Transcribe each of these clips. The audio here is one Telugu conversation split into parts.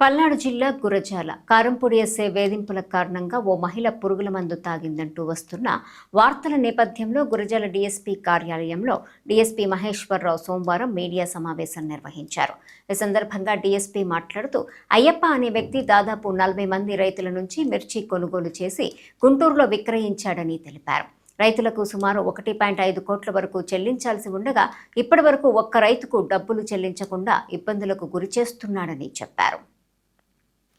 పల్నాడు జిల్లా గురజాల కారంపూడి ఎస్ఐ వేధింపుల కారణంగా ఓ మహిళ పురుగుల మందు తాగిందంటూ వస్తున్న వార్తల నేపథ్యంలో గురజాల డీఎస్పీ కార్యాలయంలో డీఎస్పీ మహేశ్వరరావు సోమవారం మీడియా సమావేశం నిర్వహించారు. ఈ సందర్భంగా డీఎస్పీ మాట్లాడుతూ అయ్యప్ప అనే వ్యక్తి దాదాపు 40 మంది రైతుల నుంచి మిర్చి కొనుగోలు చేసి గుంటూరులో విక్రయించాడని తెలిపారు. రైతులకు సుమారు 1.5 కోట్ల వరకు చెల్లించాల్సి ఉండగా ఇప్పటి వరకు ఒక్క రైతుకు డబ్బులు చెల్లించకుండా ఇబ్బందులకు గురిచేస్తున్నాడని చెప్పారు.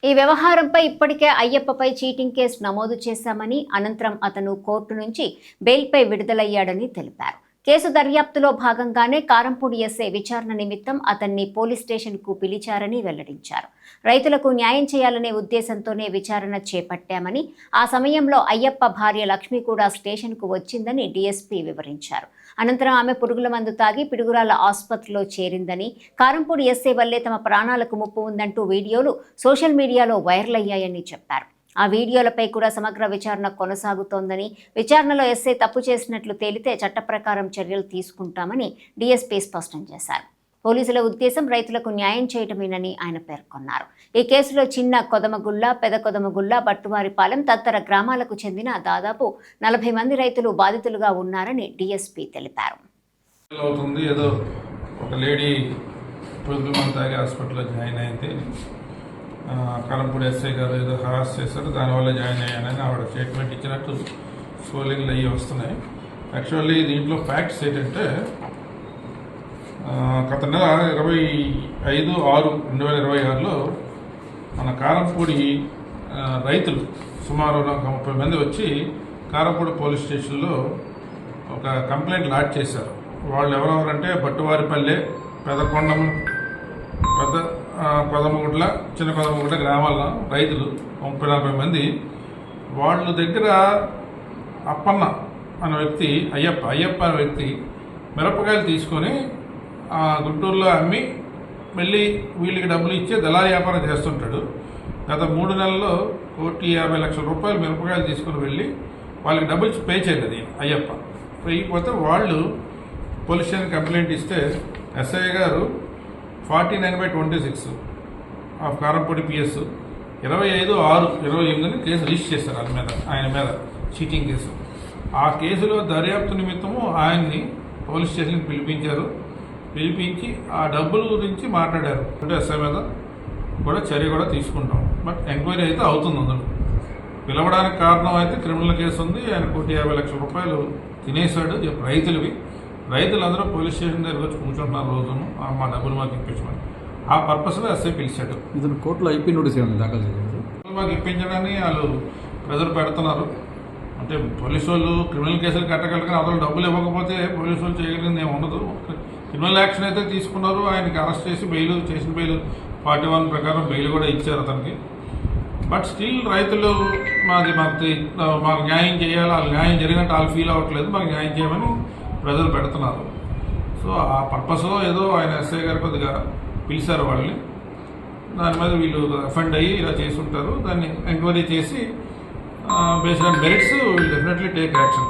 ఈ వ్యవహారంపై ఇప్పటికే అయ్యప్పపై చీటింగ్ కేసు నమోదు చేశామని, అనంతరం అతను కోర్టు నుంచి బెయిల్పై విడుదలయ్యాడని తెలిపారు. కేసు దర్యాప్తులో భాగంగానే కారంపూడి ఎస్ఐ విచారణ నిమిత్తం అతన్ని పోలీస్ స్టేషన్కు పిలిచారని వెల్లడించారు. రైతులకు న్యాయం చేయాలనే ఉద్దేశంతోనే విచారణ చేపట్టామని, ఆ సమయంలో అయ్యప్ప భార్య లక్ష్మి కూడా స్టేషన్కు వచ్చిందని డీఎస్పీ వివరించారు. అనంతరం ఆమె పురుగుల మందు తాగి పిడుగురాల ఆసుపత్రిలో చేరిందని, కారంపూడి ఎస్ఐ వల్లే తమ ప్రాణాలకు ముప్పు ఉందంటూ వీడియోలు సోషల్ మీడియాలో వైరల్ అయ్యాయని చెప్పారు. ఆ వీడియోలపై కూడా సమగ్ర విచారణ కొనసాగుతోందని, విచారణలో ఎస్ఐ తప్పు చేసినట్లు తేలితే చట్ట ప్రకారం చర్యలు తీసుకుంటామని డీఎస్పీ స్పష్టం చేశారు. పోలీసుల ఉద్దేశం రైతులకు న్యాయం చేయటమేనని ఆయన పేర్కొన్నారు. ఈ కేసులో చిన్న కొదమగుళ్ళ, పెద కొదమగుళ్ళ, బట్టువారిపాలెం తదితర గ్రామాలకు చెందిన దాదాపు 40 మంది రైతులు బాధితులుగా ఉన్నారని డీఎస్పీ తెలిపారు. ఏదో ఒక లేడీ హాస్పిటల్లో జాయిన్ అయితే కారంపూడి ఎస్ఐ గారు ఏదో హరాస్ చేశారు, దానివల్ల జాయిన్ అయ్యానని ఆవిడ స్టేట్మెంట్ ఇచ్చినట్టు స్కోలింగ్లు అయ్యి వస్తున్నాయి. యాక్చువల్లీ దీంట్లో ఫ్యాక్ట్స్ ఏంటంటే గత నెల 25/6/2026లో మన కారంపూడి రైతులు సుమారు 30 మంది వచ్చి కారంపూడి పోలీస్ స్టేషన్లో ఒక కంప్లైంట్ లాడ్జ్ చేశారు. వాళ్ళు ఎవరెవరంటే బట్టువారిపల్లె, కొదమగుడ్ల, చిన్న కొదమగుడ్ల గ్రామాల రైతులు 30-40 మంది. వాళ్ళ దగ్గర అప్పన్న అనే వ్యక్తి, అయ్యప్ప అనే వ్యక్తి మిరపకాయలు తీసుకొని గుంటూరులో అమ్మి మళ్ళీ వీళ్ళకి డబ్బులు ఇచ్చే దళారీ వ్యాపారం చేస్తుంటాడు. గత 3 నెలల్లో 1,50,00,000 రూపాయలు మిరపకాయలు తీసుకుని వెళ్ళి వాళ్ళకి డబ్బులు పే చేయలేదు అయ్యప్ప. ఇకపోతే వాళ్ళు పోలీస్ స్టేషన్ కంప్లైంట్ ఇస్తే ఎస్ఐ గారు 49/26 of Karampudi PS 25/6/28 case register చేశారు ఆయన మీద చీటింగ్ కేసు. ఆ కేసులో దర్యాప్తు నిమిత్తము ఆయన్ని పోలీస్ స్టేషన్కి పిలిపించి ఆ డబ్బుల గురించి మాట్లాడారు. అంటే ఎస్ఐ మీద కూడా చర్య కూడా తీసుకుంటాం. బట్ ఎంక్వైరీ అయితే అవుతుంది. అందులో పిలవడానికి కారణం అయితే క్రిమినల్ కేసు ఉంది. ఆయన 1,50,00,000 రూపాయలు తినేశాడు రైతులందరూ పోలీస్ స్టేషన్ దగ్గర వచ్చి కూర్చుంటున్నారు రోజును, మా డబ్బులు మాకు ఇప్పించమని. ఆ పర్పస్లో ఎస్ఐ పిలిచాడు. ఇతను కోర్టులో ఐపీ నోటీస్ దాఖలు చేశారు. మాకు ఇప్పించడాన్ని వాళ్ళు ప్రెజర్ పెడుతున్నారు. అంటే పోలీసు వాళ్ళు క్రిమినల్ కేసులు కట్టగలిగిన అతను డబ్బులు ఇవ్వకపోతే పోలీసు వాళ్ళు చేయగలిగింది ఏమి ఉండదు. క్రిమినల్ యాక్షన్ అయితే తీసుకున్నారు. ఆయనకి అరెస్ట్ చేసి చేసిన బెయిల్ 41 ప్రకారం బెయిల్ కూడా ఇచ్చారు అతనికి. బట్ స్టిల్ రైతులు మాకు న్యాయం చేయాలి, వాళ్ళు న్యాయం జరిగినట్టు వాళ్ళు ఫీల్ అవ్వట్లేదు, మాకు న్యాయం చేయమని ప్రజలు పెడుతున్నారు. సో ఆ పర్పస్లో ఏదో ఆయన ఎస్ఐ గారు కొద్దిగా పిలిచారు వాళ్ళని. దాని మీద వీళ్ళు అఫెండ్ అయ్యి ఇలా చేసి ఉంటారు. దాన్ని ఎంక్వైరీ చేసి based on merits will definitely take action.